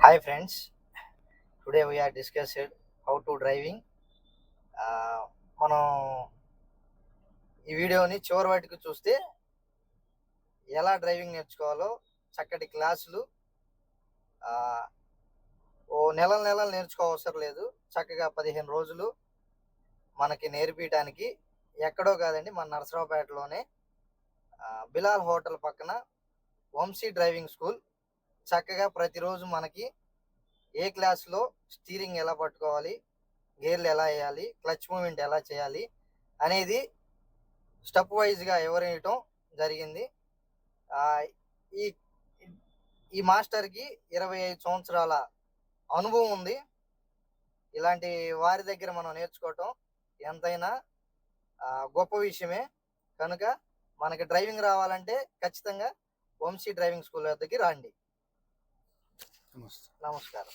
Hi friends, today we are discussing how to driving. మనం ఈ వీడియోని చివరి వాటికి చూస్తే ఎలా డ్రైవింగ్ నేర్చుకోవాలో చక్కటి క్లాసులు ఓ నెలలు నేర్చుకోవసరం లేదు. చక్కగా 15 రోజులు మనకి నేర్పించడానికి ఎక్కడో కాదండి, మన నరసరావుపేటలోనే బిలాల్ హోటల్ పక్కన వంశీ డ్రైవింగ్ స్కూల్. చక్కగా ప్రతిరోజు మనకి ఏ క్లాస్లో స్టీరింగ్ ఎలా పట్టుకోవాలి, గేర్లు ఎలా వేయాలి, క్లచ్ మూమెంట్ ఎలా చేయాలి అనేది స్టెప్ వైజ్గా వివరించడం జరిగింది. ఈ ఈ మాస్టర్కి 25 సంవత్సరాల అనుభవం ఉంది. ఇలాంటి వారి దగ్గర మనం నేర్చుకోవటం ఎంతైనా గొప్ప విషయమే. కనుక మనకి డ్రైవింగ్ రావాలంటే ఖచ్చితంగా వంశీ డ్రైవింగ్ స్కూల్ వద్దకి రండి. నమస్కారం.